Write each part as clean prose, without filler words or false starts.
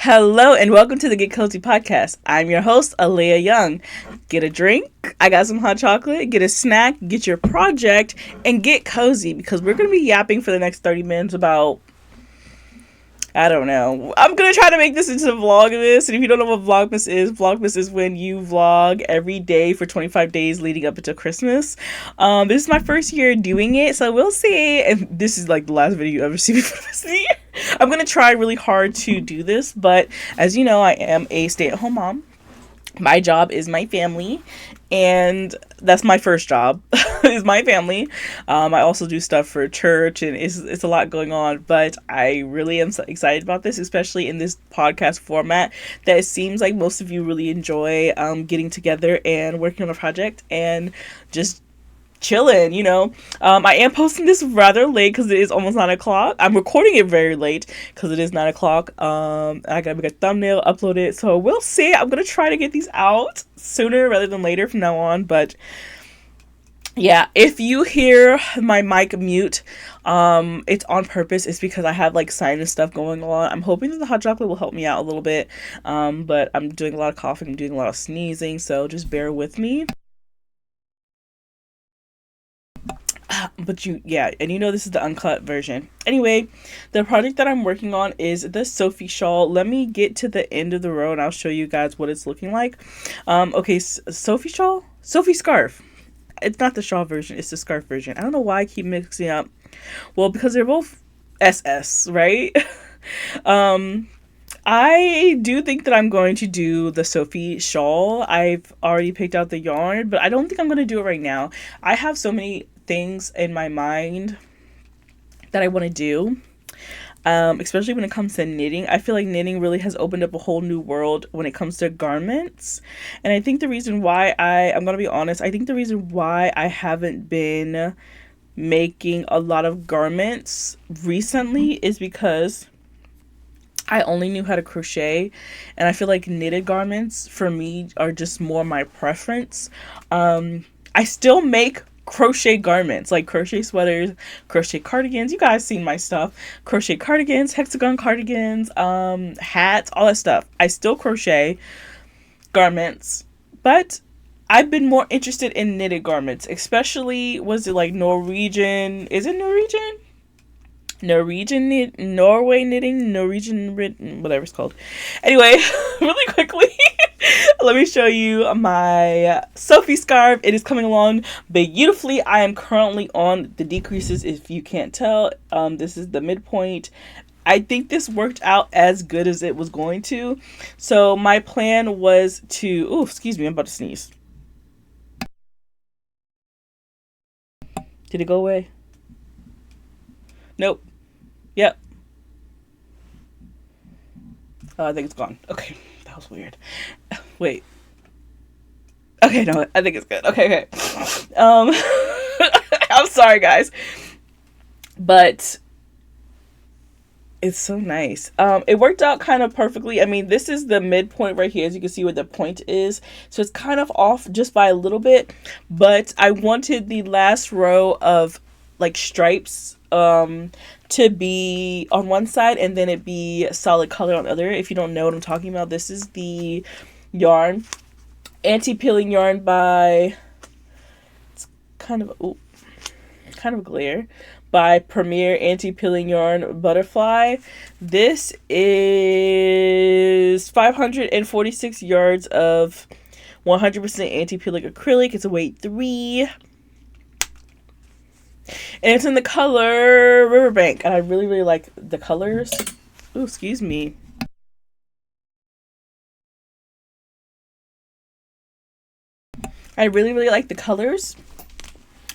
Hello and welcome to the Get Cozy podcast. I'm your host, Alea Young. Get a drink, I got some hot chocolate, get a snack, get your project, and get cozy because we're going to be yapping for the next 30 minutes about, I don't know. I'm going to try to make this into Vlogmas, and if you don't know what Vlogmas is when you vlog every day for 25 days leading up into Christmas. This is my first year doing it, so we'll see. And this is like the last video you ever see before the rest of the year. I'm going to try really hard to do this, but as you know, I am a stay-at-home mom. My job is my family, and that's my first job is my family. I also do stuff for church, and it's a lot going on, but I really am so excited about this, especially in this podcast format that it seems like most of you really enjoy, getting together and working on a project and just chilling, I am posting this rather late because it is almost 9 o'clock. I'm recording it very late because it is 9 o'clock. I gotta make a thumbnail, upload it, so we'll see. I'm gonna try to get these out sooner rather than later from now on, but yeah, if you hear my mic mute, it's on purpose. It's because I have like sinus stuff going on. I'm hoping that the hot chocolate will help me out a little bit, but I'm doing a lot of coughing, I'm doing a lot of sneezing, so just bear with me. But this is the uncut version. Anyway, the project that I'm working on is the Sophie shawl. Let me get to the end of the row and I'll show you guys what it's looking like. Okay, Sophie shawl? Sophie scarf. It's not the shawl version, it's the scarf version. I don't know why I keep mixing up. Well, because they're both SS, right? I do think that I'm going to do the Sophie shawl. I've already picked out the yarn, but I don't think I'm going to do it right now. I have so many things in my mind that I want to do, especially when it comes to knitting. I feel like knitting really has opened up a whole new world when it comes to garments, and I think the reason why I'm going to be honest, I think the reason why I haven't been making a lot of garments recently is because I only knew how to crochet, and I feel like knitted garments for me are just more my preference. I still make crochet garments, like crochet sweaters, crochet cardigans. You guys seen my stuff. Crochet cardigans, hexagon cardigans, hats, all that stuff. I still crochet garments, but I've been more interested in knitted garments, especially, was it like Norwegian? Is it Norwegian? Norway knitting, whatever it's called. Anyway, really quickly, let me show you my Sophie scarf. It is coming along beautifully. I am currently on the decreases, if you can't tell. This is the midpoint. I think this worked out as good as it was going to. So my plan was to, oh, excuse me, I'm about to sneeze. Did it go away? Nope. Yep. Oh, I think it's gone. Okay, that was weird. Wait. Okay, no, I think it's good. Okay. I'm sorry, guys. But it's so nice. It worked out kind of perfectly. I mean, this is the midpoint right here, as you can see where the point is. So it's kind of off just by a little bit. But I wanted the last row of like stripes to be on one side and then it be solid color on the other. If you don't know what I'm talking about, this is the yarn, anti-peeling yarn by, it's kind of a glare, by Premier Anti-Peeling Yarn Butterfly. This is 546 yards of 100% anti-peeling acrylic. It's a weight 3. And it's in the color Riverbank. And I really, really like the colors. Ooh, excuse me. I really, really like the colors.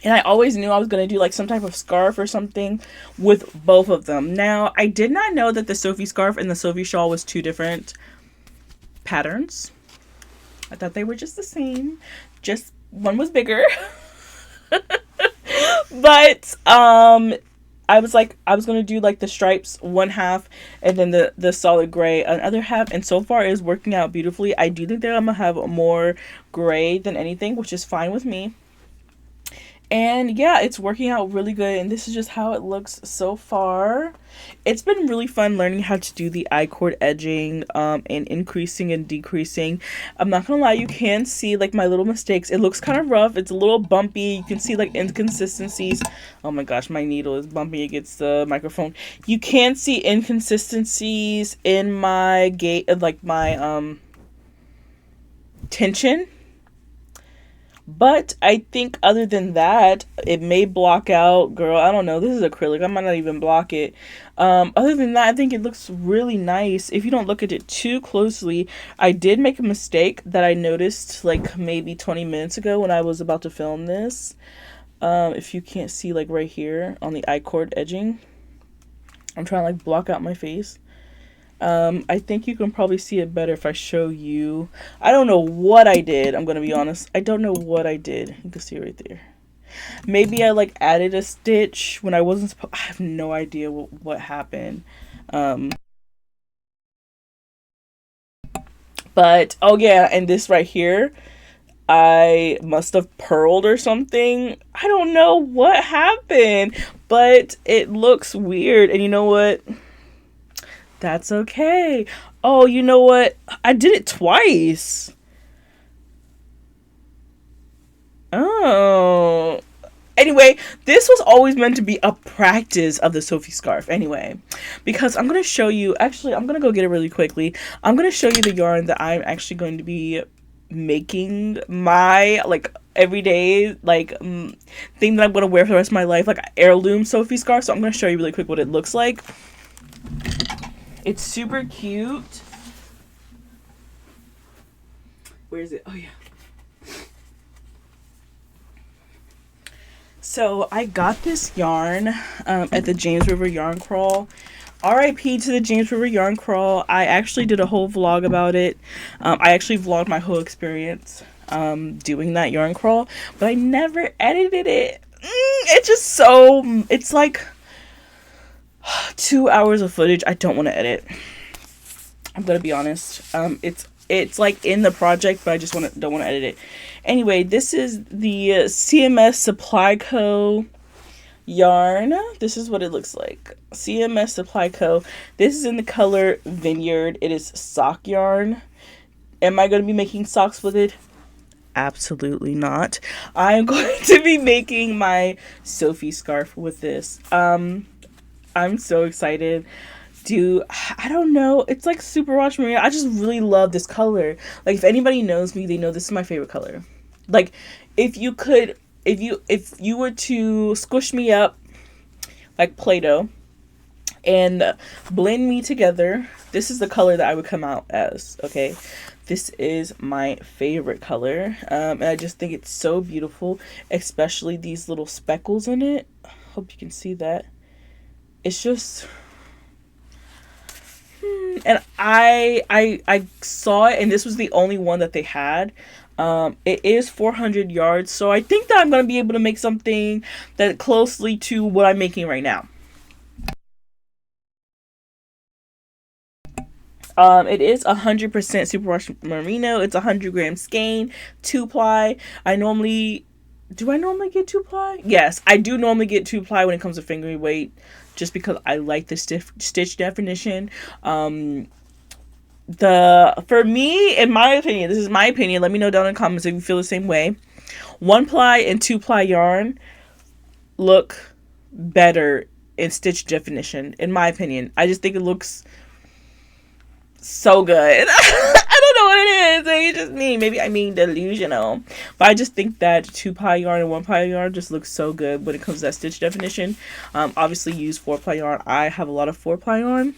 And I always knew I was going to do like some type of scarf or something with both of them. Now, I did not know that the Sophie scarf and the Sophie shawl was 2 different patterns. I thought they were just the same. Just one was bigger. But I was gonna do like the stripes one half and then the solid gray another half, and so far it is working out beautifully. I do think that I'm gonna have more gray than anything, which is fine with me. And yeah, it's working out really good. And this is just how it looks so far. It's been really fun learning how to do the I-cord edging, and increasing and decreasing. I'm not gonna lie, you can see like my little mistakes. It looks kind of rough. It's a little bumpy. You can see like inconsistencies. Oh my gosh, my needle is bumping against the microphone. You can see inconsistencies in my gate, like my tension. But I think other than that, it may block out, girl. I don't know. This is acrylic. I might not even block it. Other than that, I think it looks really nice. If you don't look at it too closely, I did make a mistake that I noticed like maybe 20 minutes ago when I was about to film this. If you can't see like right here on the I-cord edging, I'm trying to like block out my face. I think you can probably see it better if I show you. I don't know what I did. I'm gonna be honest. I don't know what I did. You can see right there. Maybe I like added a stitch when I wasn't supposed. I have no idea what happened. But oh yeah, and this right here, I must have purled or something. I don't know what happened, but it looks weird. And you know what? That's okay. Oh, you know what? I did it twice. Oh. Anyway, this was always meant to be a practice of the Sophie scarf anyway. Because I'm going to show you, actually, I'm going to go get it really quickly. I'm going to show you the yarn that I'm actually going to be making my, like, everyday, like, thing that I'm going to wear for the rest of my life. Like, heirloom Sophie scarf. So I'm going to show you really quick what it looks like. It's super cute. Where is it? Oh, yeah. So I got this yarn at the James River Yarn Crawl. RIP to the James River Yarn Crawl. I actually did a whole vlog about it. I actually vlogged my whole experience doing that yarn crawl, but I never edited it. It's just so... It's like 2 hours of footage I don't want to edit. I'm gonna be honest. It's like in the project, but I just don't want to edit it. Anyway, this is the CMS Supply Co. yarn. This is what it looks like. CMS Supply Co. This is in the color Vineyard. It is sock yarn. Am I going to be making socks with it? Absolutely not. I'm going to be making my Sophie scarf with this. I'm so excited. I don't know. It's like super wash merino. I just really love this color. Like, if anybody knows me, they know this is my favorite color. Like, if you were to squish me up like Play-Doh and blend me together, this is the color that I would come out as, okay? This is my favorite color. And I just think it's so beautiful, especially these little speckles in it. Hope you can see that. It's just... And I saw it, and this was the only one that they had. It is 400 yards, so I think that I'm going to be able to make something that closely to what I'm making right now. It is 100% superwash merino. It's 100 gram skein, 2-ply. Do I normally get 2-ply? Yes, I do normally get 2-ply when it comes to fingering weight, just because I like the stitch definition. For me, in my opinion, this is my opinion, let me know down in the comments if you feel the same way. 1-ply and 2-ply yarn look better in stitch definition, in my opinion. I just think it looks so good. I don't know what it is. Maybe it's just me. Maybe I'm being delusional. But I just think that 2-ply yarn and 1-ply yarn just looks so good when it comes to that stitch definition. Obviously use 4-ply yarn. I have a lot of 4-ply yarn.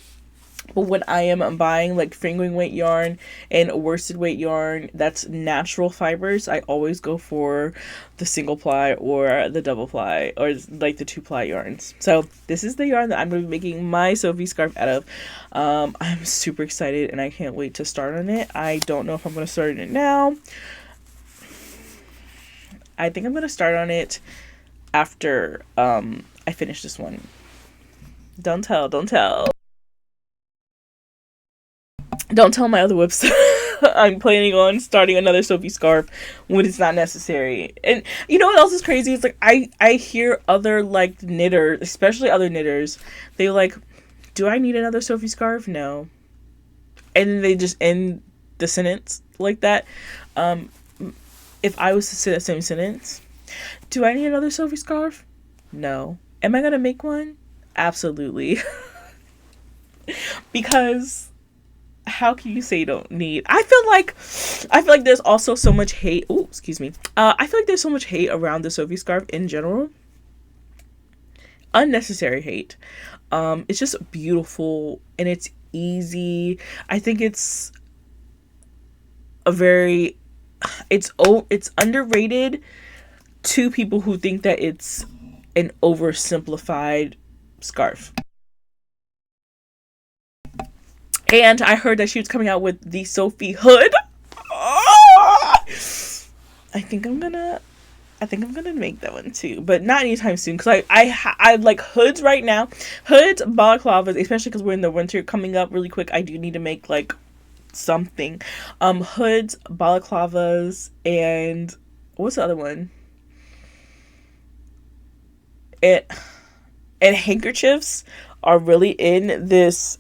But when I am buying like fingering weight yarn and worsted weight yarn that's natural fibers, I always go for the single ply or the double ply or like the 2-ply yarns. So this is the yarn that I'm going to be making my Sophie scarf out of. I'm super excited and I can't wait to start on it. I don't know if I'm going to start on it now. I think I'm going to start on it after I finish this one. Don't tell. Don't tell my other website. I'm planning on starting another Sophie scarf when it's not necessary. And you know what else is crazy? It's like I hear other like knitters, especially other knitters, they like, do I need another Sophie scarf? No. And then they just end the sentence like that. If I was to say that same sentence, do I need another Sophie scarf? No. Am I gonna make one? Absolutely. Because how can you say you don't need? I feel like there's also so much hate. Oh, excuse me. I feel like there's so much hate around the Sophie scarf in general. Unnecessary hate. It's just beautiful and it's easy. I think it's it's underrated to people who think that it's an oversimplified scarf. And I heard that she was coming out with the Sophie hood. I think I'm gonna make that one too, but not anytime soon because I like hoods right now. Hoods, balaclavas, especially because we're in the winter coming up really quick. I do need to make like something. Hoods, balaclavas, and what's the other one? And handkerchiefs are really in this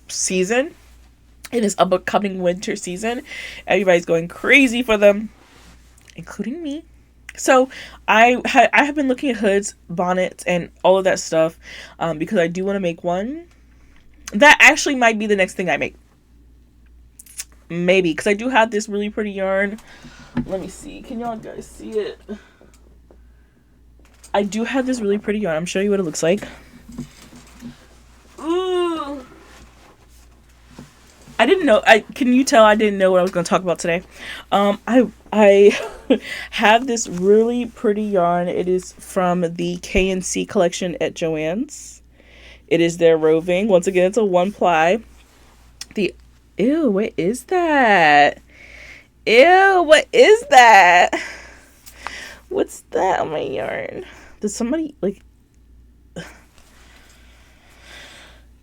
season. In this upcoming winter season, everybody's going crazy for them, including me. So I have been looking at hoods, bonnets, and all of that stuff because I do want to make one. That actually might be the next thing I make. Maybe, because I do have this really pretty yarn. Let me see. Can y'all guys see it? I do have this really pretty yarn. I'm showing you what it looks like. Ooh. I didn't know. Can you tell I didn't know what I was going to talk about today? I have this really pretty yarn. It is from the K&C collection at Joann's. It is their roving. Once again, it's a 1-ply. Ew, what is that? Ew, what is that? What's that on my yarn? Did somebody like...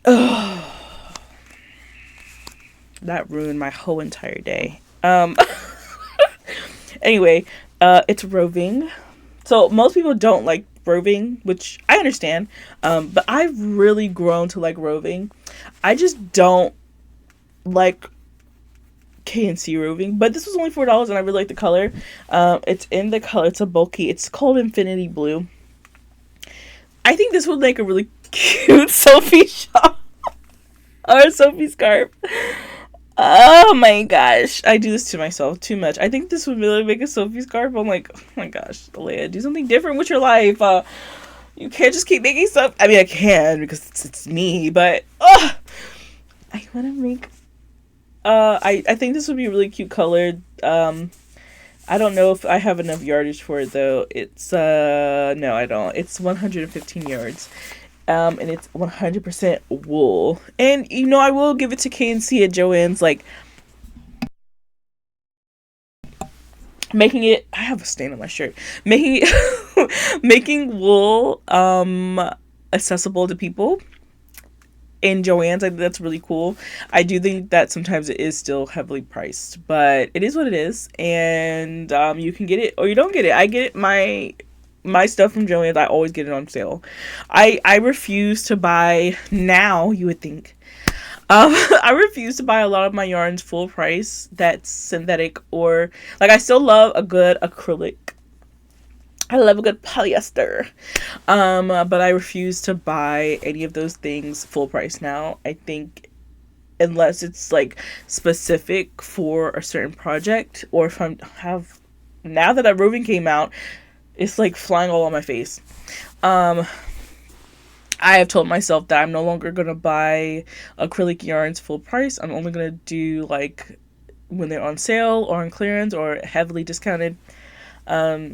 Oh, that ruined my whole entire day. Anyway, it's roving. So most people don't like roving, which I understand. But I've really grown to like roving. I just don't like K&C roving. But this was only $4 and I really like the color. It's in the color. It's a bulky. It's called Infinity Blue. I think this would make a really cute Sophie shawl or Sophie scarf. Oh my gosh, I do this to myself too much. I think this would really make a Sophie scarf. I'm like, oh my gosh, Alea, do something different with your life. You can't just keep making stuff. I mean, I can because it's me, but I want to make. I think this would be really cute colored. I don't know if I have enough yardage for it though. It's no, I don't. It's 115 yards. And it's 100% wool. And you know, I will give it to K&C at Joann's, like making it. I have a stain on my shirt. Making it, making wool accessible to people in Joann's. I think that's really cool. I do think that sometimes it is still heavily priced, but it is what it is. And you can get it or you don't get it. I get it. My stuff from Joann's, I always get it on sale. I refuse to buy now, you would think. I refuse to buy a lot of my yarns full price that's synthetic or like I still love a good acrylic. I love a good polyester. But I refuse to buy any of those things full price now. I think unless it's like specific for a certain project or if now that roving came out, it's like flying all on my face. I have told myself that I'm no longer going to buy acrylic yarns full price. I'm only going to do like when they're on sale or on clearance or heavily discounted.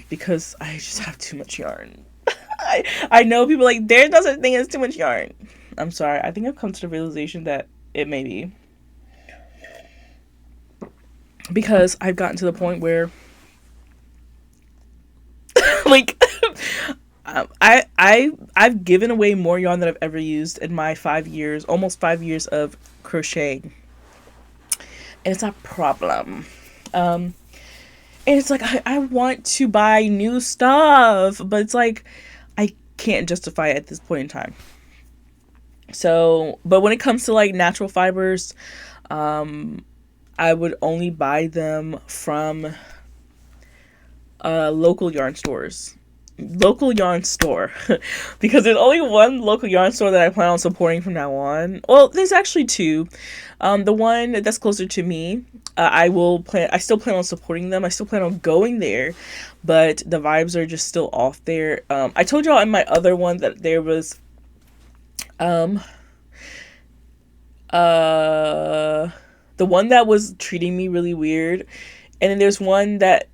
Because I just have too much yarn. I know people like, there's no such thing as too much yarn. I'm sorry. I think I've come to the realization that it may be. Because I've gotten to the point where like I've given away more yarn than I've ever used in my almost 5 years of crocheting. and it's a problem. And it's like, I want to buy new stuff, but it's like, I can't justify it at this point in time. So, but when it comes to like natural fibers, I would only buy them from local yarn stores. Local yarn store. Because there's only one local yarn store that I plan on supporting from now on. Well, there's actually two. The one that's closer to me, I still plan on supporting them. I still plan on going there, but the vibes are just still off there. I told y'all in my other one that there was the one that was treating me really weird, and then there's one that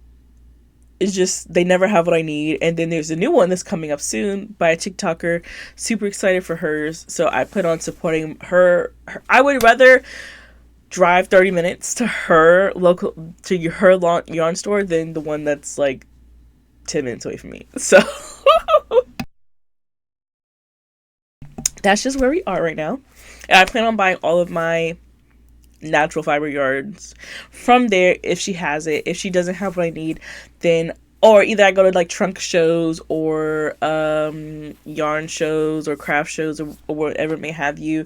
is just, they never have what I need, and then there's a new one that's coming up soon by a TikToker. Super excited for hers, so I plan on supporting her. I would rather drive 30 minutes to her yarn store than the one that's like 10 minutes away from me. So that's just where we are right now. And I plan on buying all of my natural fiber yarns from there if she has it. If she doesn't have what I need, then, or either I go to like trunk shows or yarn shows or craft shows or whatever may have you.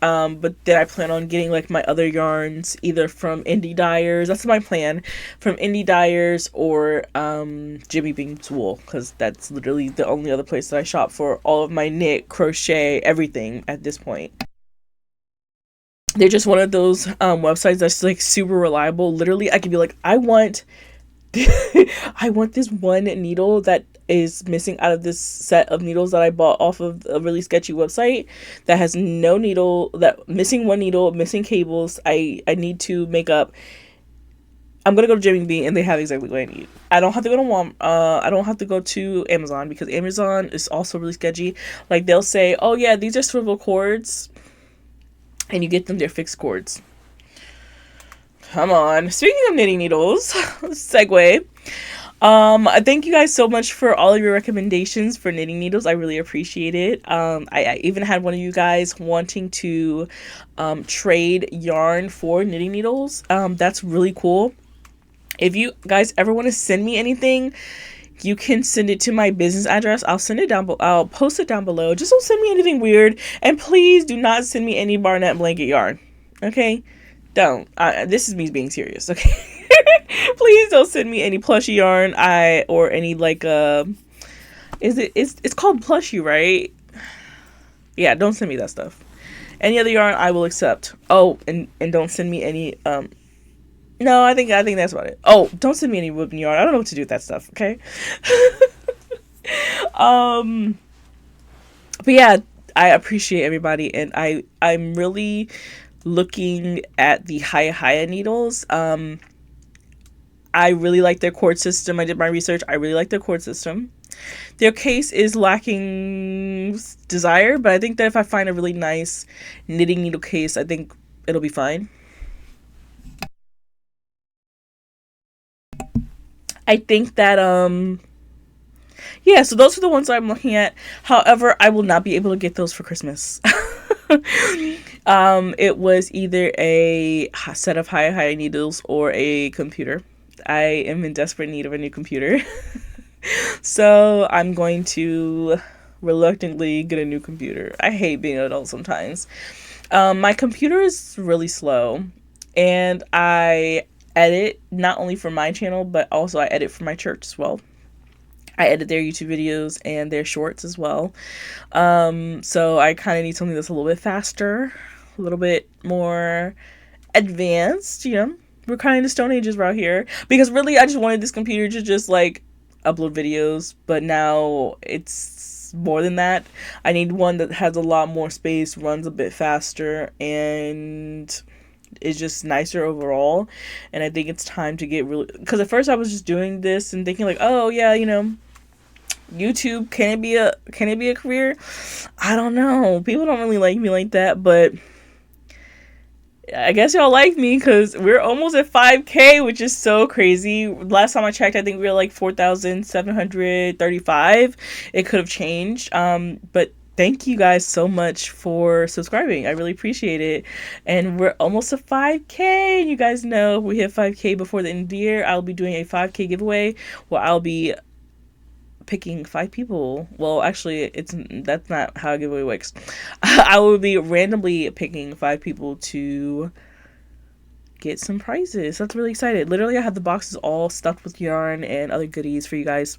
But then I plan on getting like my other yarns either from indie dyers. That's my plan, from indie dyers or Jimmy Beam's wool, because that's literally the only other place that I shop for all of my knit, crochet, everything at this point. They're just one of those websites that's like super reliable. Literally, I could be like, I want I want this one needle that is missing out of this set of needles that I bought off of a really sketchy website that has no needle, that missing one needle, missing cables. I need to make up. I'm gonna go to Jimmy Beam and they have exactly what I need. I don't have to go to Walmart. I don't have to go to Amazon, because Amazon is also really sketchy. Like, they'll say, oh yeah, these are swivel cords, and you get them their fixed cords. Come on. Speaking of knitting needles, segue. Thank you guys so much for all of your recommendations for knitting needles. I really appreciate it. I even had one of you guys wanting to trade yarn for knitting needles. That's really cool. If you guys ever want to send me anything, you can send it to my business address. I'll send it down. I'll post it down below. Just don't send me anything weird, and please do not send me any Barnett blanket yarn. Okay, don't. This is me being serious. Okay, please don't send me any plushy yarn. Or any like it's called plushy, right? Yeah, don't send me that stuff. Any other yarn I will accept. Oh, and don't send me any No, I think that's about it. Oh, don't send me any woven yarn. I don't know what to do with that stuff, okay? But yeah, I appreciate everybody, and I'm really looking at the Haya needles. I really like their cord system. I did my research. I really like their cord system. Their case is lacking desire, but I think that if I find a really nice knitting needle case, I think it'll be fine. I think that, yeah, so those are the ones I'm looking at. However, I will not be able to get those for Christmas. It was either a set of Haya needles or a computer. I am in desperate need of a new computer. So I'm going to reluctantly get a new computer. I hate being an adult sometimes. My computer is really slow, and I edit not only for my channel, but also I edit for my church as well. I edit their YouTube videos and their shorts as well. So I kind of need something that's a little bit faster, a little bit more advanced, you know. We're kind of in the Stone Ages right here. Because really, I just wanted this computer to just like upload videos, but now it's more than that. I need one that has a lot more space, runs a bit faster, and is just nicer overall. And I think it's time to get really, because at first I was just doing this and thinking like, oh yeah, you know, YouTube, can it be a career? I don't know. People don't really like me like that, but I guess y'all like me because we're almost at 5K, which is so crazy. Last time I checked, I think we were like 4,735. It could have changed. But thank you guys so much for subscribing. I really appreciate it. And we're almost to 5K. You guys know if we hit 5K before the end of the year, I'll be doing a 5K giveaway where I'll be picking 5 people. Well, actually, that's not how a giveaway works. I will be randomly picking 5 people to get some prizes. That's really excited. Literally, I have the boxes all stuffed with yarn and other goodies for you guys.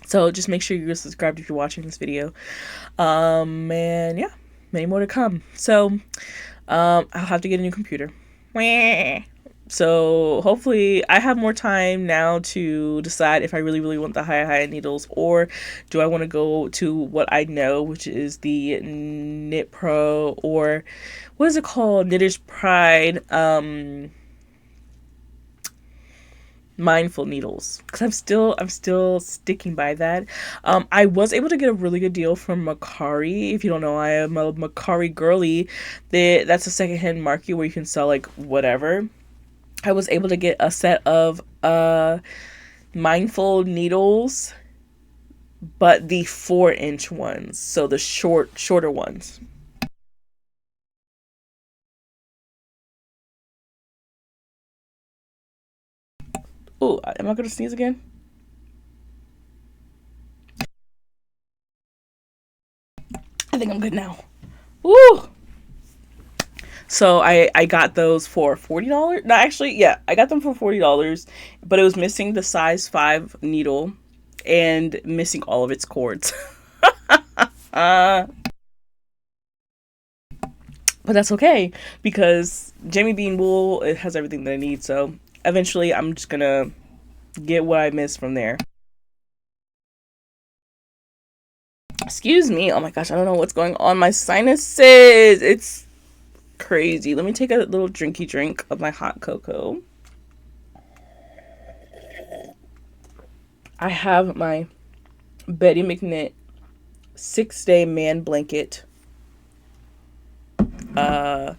So just make sure you're subscribed if you're watching this video. And yeah, many more to come. So I'll have to get a new computer. So hopefully I have more time now to decide if I really want the high needles, or do I want to go to what I know, which is the Knit Pro, or what is it called? Knitter's Pride, mindful needles, because I'm still sticking by that. I was able to get a really good deal from Mercari. If you don't know, I am a Mercari girly. That's a secondhand market where you can sell like whatever. I was able to get a set of mindful needles, but the 4-inch ones, so the shorter ones. Oh, am I gonna sneeze again? I think I'm good now. Woo! So I got those for $40. No, actually, yeah, I got them for $40, but it was missing the size 5 needle and missing all of its cords. But that's okay, because Jamie Bean wool, it has everything that I need. So eventually I'm just gonna get what I missed from there. Excuse me. Oh my gosh, I don't know what's going on. My sinuses. It's crazy. Let me take a little drinky drink of my hot cocoa. I have my Betty McKnit 6-day man blanket mug.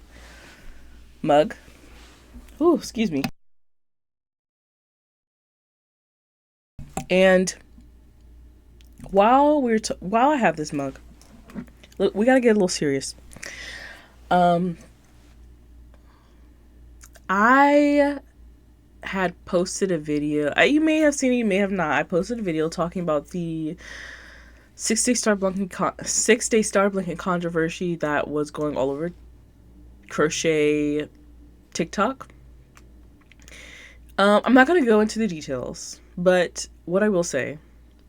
Ooh, excuse me. And while I have this mug, look, we gotta get a little serious. I had posted a video. You may have seen it, you may have not. I posted a video talking about the 6-day star blanket controversy that was going all over Crochet TikTok. I'm not gonna go into the details, but what I will say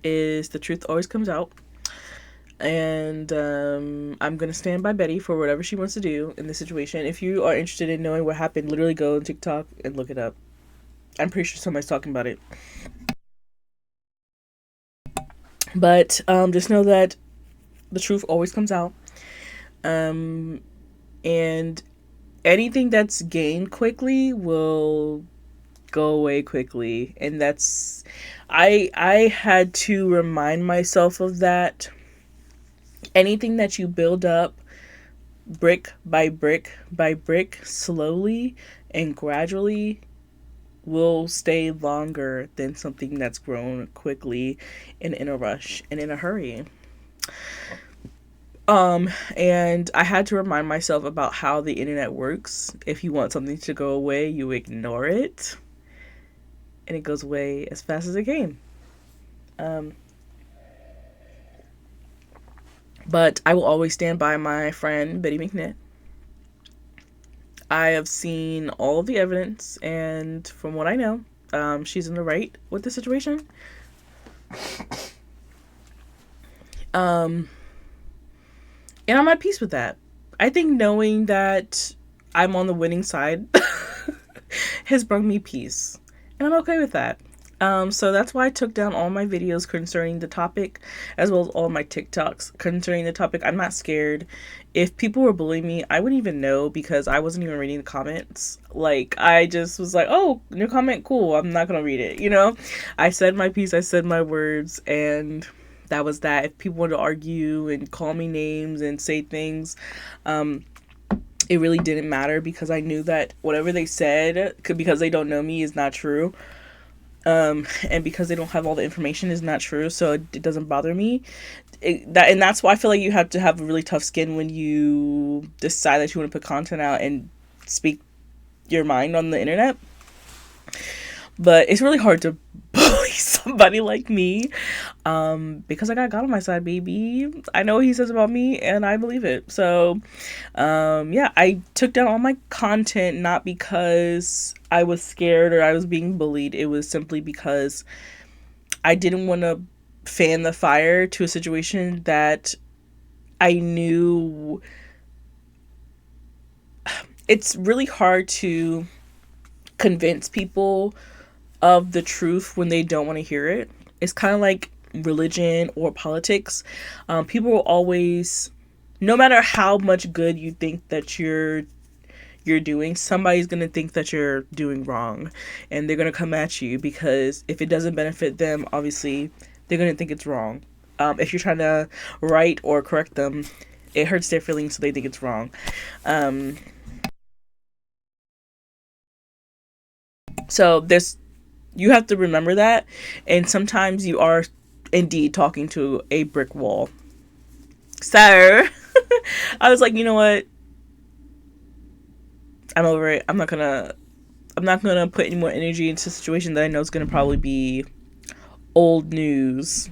is the truth always comes out. And I'm gonna stand by Betty for whatever she wants to do in this situation. If you are interested in knowing what happened, literally go on TikTok and look it up. I'm pretty sure somebody's talking about it. But just know that the truth always comes out. And anything that's gained quickly will go away quickly. And that's... I had to remind myself of that. Anything that you build up brick by brick by brick, slowly and gradually, will stay longer than something that's grown quickly and in a rush and in a hurry. And I had to remind myself about how the internet works. If you want something to go away, you ignore it, and it goes away as fast as it came. But I will always stand by my friend Betty McKnit. I have seen all of the evidence, and from what I know, she's in the right with the situation. And I'm at peace with that. I think knowing that I'm on the winning side has brought me peace, and I'm okay with that. So that's why I took down all my videos concerning the topic, as well as all my TikToks concerning the topic. I'm not scared. If people were bullying me, I wouldn't even know, because I wasn't even reading the comments. Like, I just was like, oh, new comment, cool, I'm not gonna read it, you know? I said my piece, I said my words, and that was that. If people wanted to argue and call me names and say things, it really didn't matter, because I knew that whatever they said, because they don't know me, is not true. And because they don't have all the information is not true, so it doesn't bother me. And that's why I feel like you have to have a really tough skin when you decide that you want to put content out and speak your mind on the internet. But it's really hard to bully somebody like me, because I got God on my side, baby. I know what he says about me, and I believe it. So, yeah, I took down all my content not because I was scared or I was being bullied. It was simply because I didn't want to fan the fire to a situation that I knew. It's really hard to convince people of the truth when they don't want to hear it. It's kind of like religion or politics. People will always, no matter how much good you think that you're doing, somebody's going to think that you're doing wrong, and they're going to come at you because if it doesn't benefit them, obviously they're going to think it's wrong. If you're trying to right or correct them, it hurts their feelings, so they think it's wrong. So you have to remember that, and sometimes you are indeed talking to a brick wall. So I was like, you know what? I'm over it. I'm not gonna put any more energy into a situation that I know is gonna probably be old news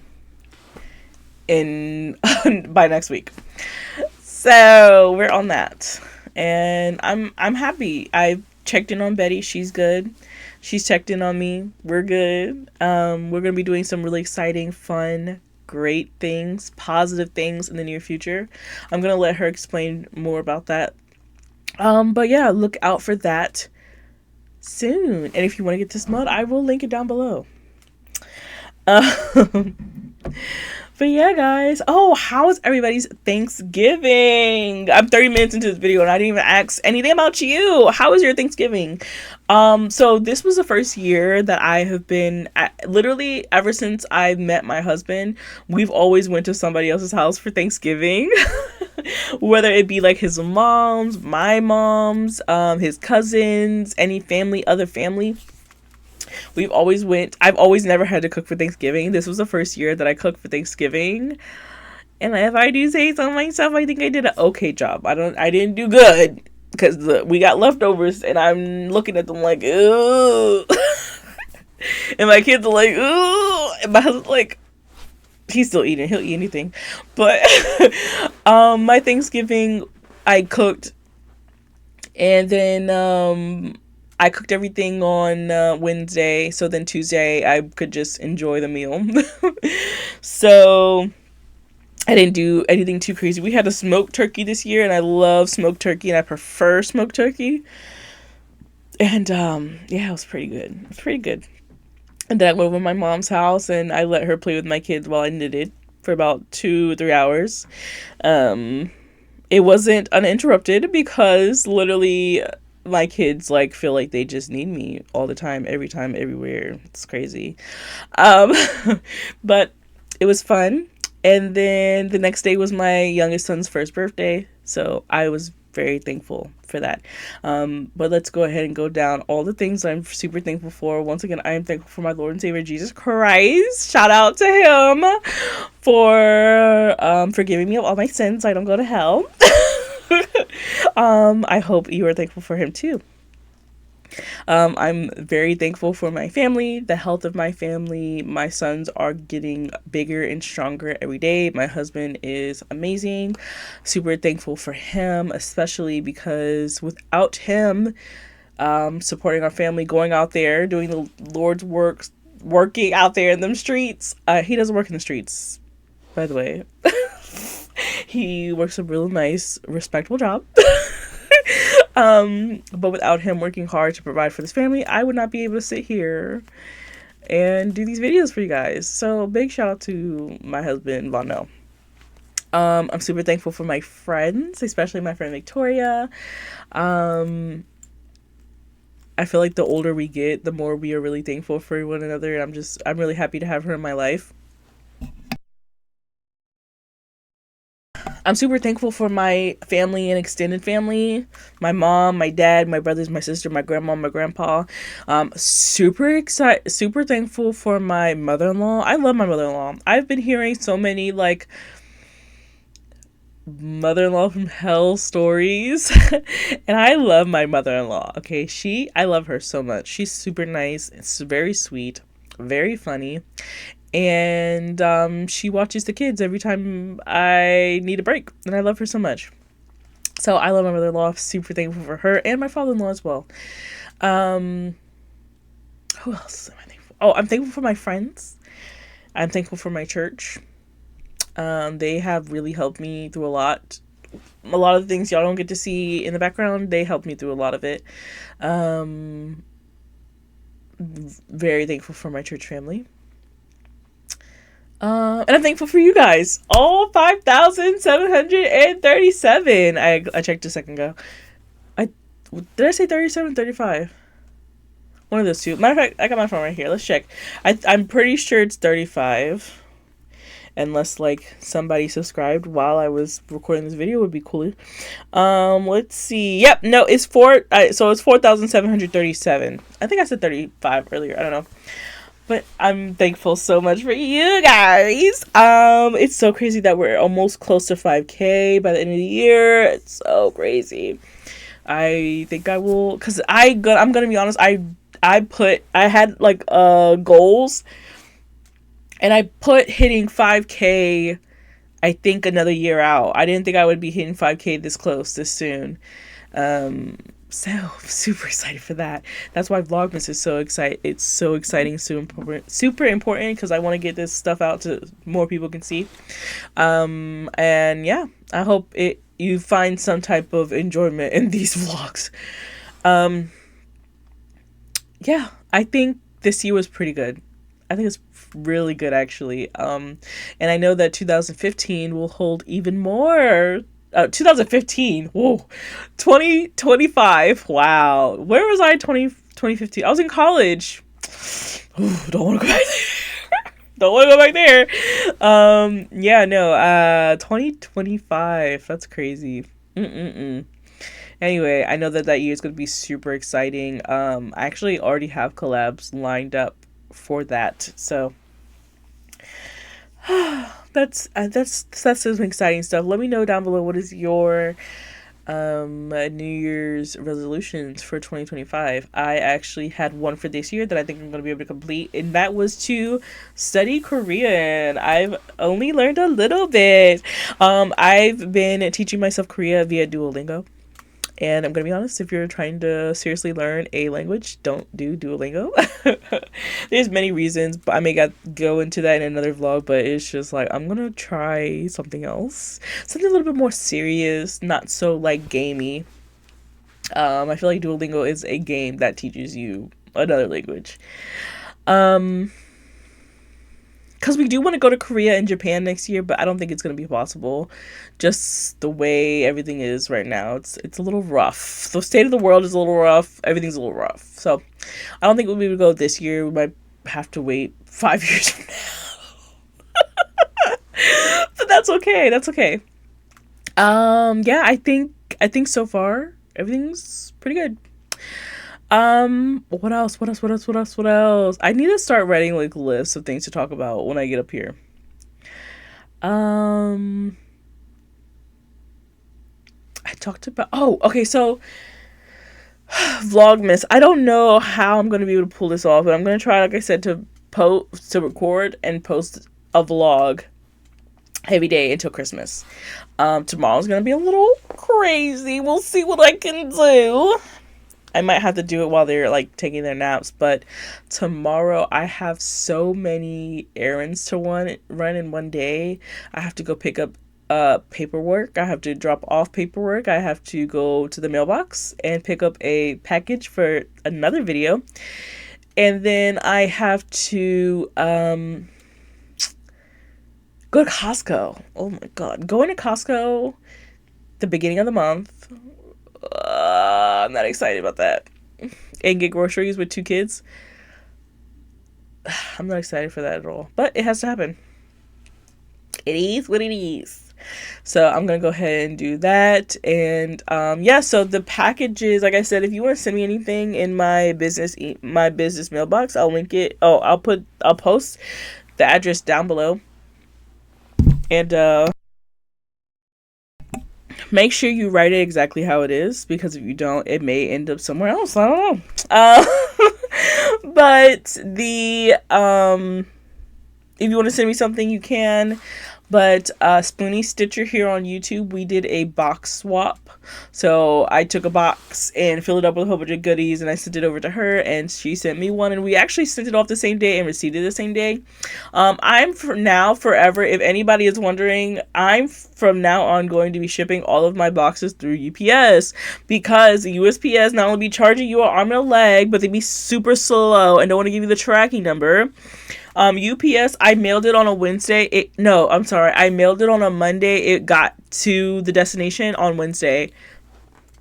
in by next week. So we're on that, and I'm happy. I checked in on Betty. She's good. She's checked in on me. We're good. We're going to be doing some really exciting, fun, great things, positive things in the near future. I'm going to let her explain more about that. But yeah, look out for that soon. And if you want to get this mug, I will link it down below. But yeah, guys. Oh, how is everybody's Thanksgiving? I'm 30 minutes into this video and I didn't even ask anything about you. How was your Thanksgiving? So this was the first year that I have been literally ever since I met my husband. We've always went to somebody else's house for Thanksgiving, whether it be like his mom's, my mom's, his cousins, any family, other family. I've always never had to cook for Thanksgiving. This was the first year that I cooked for Thanksgiving. And if I do say so myself, I think I did an okay job. I didn't do good because we got leftovers and I'm looking at them like, ooh. And my kids are like, ooh. And my husband's like, he's still eating. He'll eat anything. But my Thanksgiving, I cooked. And then I cooked everything on Wednesday, so then Tuesday I could just enjoy the meal. So I didn't do anything too crazy. We had a smoked turkey this year, and I love smoked turkey, and I prefer smoked turkey. And yeah, it was pretty good. It was pretty good. And then I went over to my mom's house, and I let her play with my kids while I knitted for about 2 or 3 hours. It wasn't uninterrupted because literally my kids like feel like they just need me all the time, every time, everywhere. It's crazy. But it was fun. And then the next day was my youngest son's first birthday, so I was very thankful for that. But let's go ahead and go down all the things I'm super thankful for. Once again, I am thankful for my Lord and Savior Jesus Christ. Shout out to him for forgiving me of all my sins so I don't go to hell. I hope you are thankful for him too. I'm very thankful for my family, the health of my family. My sons are getting bigger and stronger every day. My husband is amazing. Super thankful for him, especially because without him supporting our family, going out there, doing the Lord's work, working out there in them streets. He doesn't work in the streets, by the way. He works a real nice, respectable job. But without him working hard to provide for this family, I would not be able to sit here and do these videos for you guys. So big shout out to my husband, Vonno. I'm super thankful for my friends, especially my friend Victoria. I feel like the older we get, the more we are really thankful for one another. I'm really happy to have her in my life. I'm super thankful for my family and extended family. My mom, my dad, my brothers, my sister, my grandma, my grandpa. Super thankful for my mother-in-law. I love my mother-in-law. I've been hearing so many like mother-in-law from hell stories. And I love my mother-in-law. Okay, I love her so much. She's super nice. It's very sweet, very funny. And she watches the kids every time I need a break. And I love her so much. So I love my mother-in-law. Super thankful for her and my father-in-law as well. Who else am I thankful? Oh, I'm thankful for my friends. I'm thankful for my church. They have really helped me through a lot. A lot of the things y'all don't get to see in the background, they helped me through a lot of it. Very thankful for my church family. And I'm thankful for you guys. All 5,737. I checked a second ago. Did I say 37, 35? One of those two. Matter of fact, I got my phone right here. Let's check. I'm pretty sure it's 35. Unless like somebody subscribed while I was recording this video, would be cool. Let's see. Yep, no, it's so it's 4,737. I think I said 35 earlier. I don't know. But I'm thankful so much for you guys. It's so crazy that we're almost close to 5K by the end of the year. It's so crazy. I think I will, cause I'm gonna be honest. I had like goals. And I put hitting 5K, I think, another year out. I didn't think I would be hitting 5K this close, this soon. So I'm super excited for that. That's why Vlogmas is so exciting. It's so exciting, super important, because I want to get this stuff out to more people can see. And yeah, I hope you find some type of enjoyment in these vlogs. Yeah, I think this year was pretty good. I think it's really good, actually. And I know that 2015 will hold even more. 2015, whoa. 2025, wow. Where was I 2015? I was in college. Ooh, don't want to go back there. Don't want to go back there. Yeah, no, 2025, that's crazy. Anyway, I know that year is going to be super exciting. I actually already have collabs lined up for that, so that's some exciting stuff. Let me know down below, what is your New Year's resolutions for 2025. I actually had one for this year that I think I'm going to be able to complete, and that was to study Korean. I've only learned a little bit. I've been teaching myself Korea via Duolingo. And I'm going to be honest, if you're trying to seriously learn a language, don't do Duolingo. There's many reasons, but I may go into that in another vlog, but it's just like, I'm going to try something else. Something a little bit more serious, not so like gamey. I feel like Duolingo is a game that teaches you another language. Because we do want to go to Korea and Japan next year, but I don't think it's going to be possible. Just the way everything is right now. It's a little rough. The state of the world is a little rough. Everything's a little rough. So I don't think we'll be able to go this year. We might have to wait 5 years from now. But that's okay. That's okay. Yeah, I think so far everything's pretty good. What else? I need to start writing like lists of things to talk about when I get up here. I talked about, okay, so Vlogmas. I don't know how I'm going to be able to pull this off, but I'm going to try, like I said, to record and post a vlog every day until Christmas. Tomorrow's going to be a little crazy. We'll see what I can do. I might have to do it while they're like taking their naps, but tomorrow I have so many errands to run in one day. I have to go pick up paperwork. I have to drop off paperwork. I have to go to the mailbox and pick up a package for another video. And then I have to go to Costco. Oh my God. Going to Costco the beginning of the month. I'm not excited about that. And get groceries with 2 kids. I'm not excited for that at all. But it has to happen. It is what it is. So I'm gonna go ahead and do that. And yeah, so the packages, like I said, if you want to send me anything in my business mailbox, I'll link it. Oh, I'll post the address down below. And make sure you write it exactly how it is, because if you don't, it may end up somewhere else. I don't know. But the if you want to send me something, you can. But Spoonie Stitcher here on YouTube, we did a box swap. So I took a box and filled it up with a whole bunch of goodies, and I sent it over to her, and she sent me one, and we actually sent it off the same day and received it the same day. I'm forever, if anybody is wondering, I'm from now on going to be shipping all of my boxes through UPS, because the USPS not only be charging you an arm and a leg, but they be super slow and don't want to give you the tracking number. UPS, I mailed it on a Wednesday. I mailed it on a Monday. It got to the destination on Wednesday.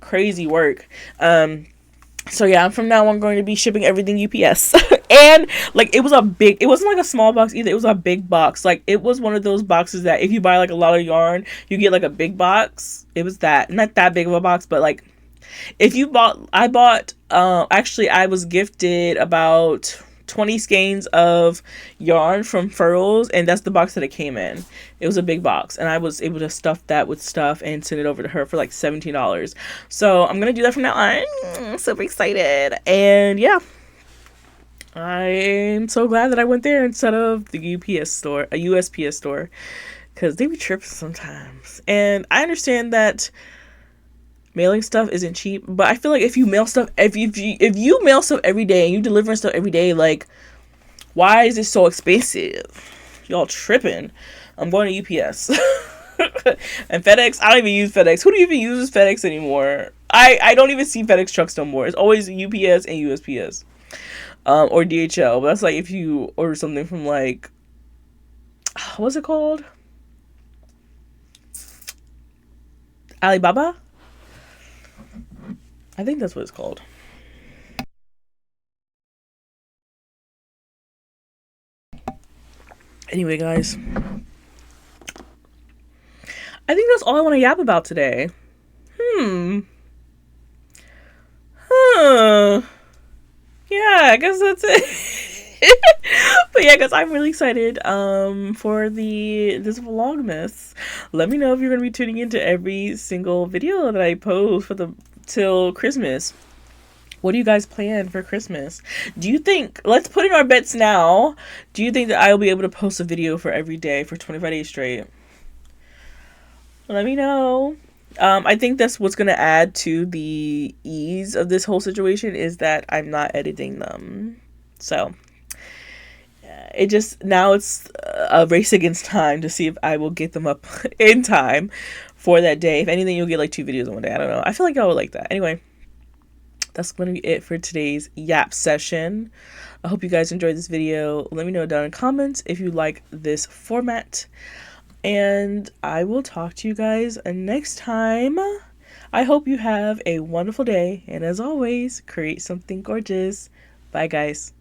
Crazy work. So yeah, from now on going to be shipping everything UPS. And like, it wasn't like a small box either. It was a big box. Like, it was one of those boxes that if you buy like a lot of yarn, you get like a big box. It was not that big of a box, but like, if you I was gifted about 20 skeins of yarn from Furls, and that's the box that it came in. It was a big box, and I was able to stuff that with stuff and send it over to her for like $17. So I'm gonna do that from now on. I'm super excited. And yeah, I'm so glad that I went there instead of the USPS store, because they be tripping sometimes. And I understand that mailing stuff isn't cheap, but I feel like if you mail stuff, if you mail stuff every day and you deliver stuff every day, like, why is it so expensive? Y'all tripping. I'm going to UPS. And FedEx, I don't even use FedEx. Who do you even use FedEx anymore? I don't even see FedEx trucks no more. It's always UPS and USPS. Or DHL. But that's like if you order something from like, what's it called? Alibaba? I think that's what it's called. Anyway, guys, I think that's all I want to yap about today. Yeah, I guess that's it. But yeah, guys, I'm really excited for this Vlogmas. Let me know if you're gonna be tuning into every single video that I post till Christmas. What do you guys plan for Christmas? Do you think, let's put in our bets now, do you think that I will be able to post a video for every day for 25 days straight? Let me know. I think that's what's going to add to the ease of this whole situation, is that I'm not editing them. So now it's a race against time to see if I will get them up in time for that day. If anything, you'll get like 2 videos in one day. I don't know. I feel like I would like that. Anyway, that's going to be it for today's yap session. I hope you guys enjoyed this video. Let me know down in the comments if you like this format. And I will talk to you guys next time. I hope you have a wonderful day. And as always, create something gorgeous. Bye, guys.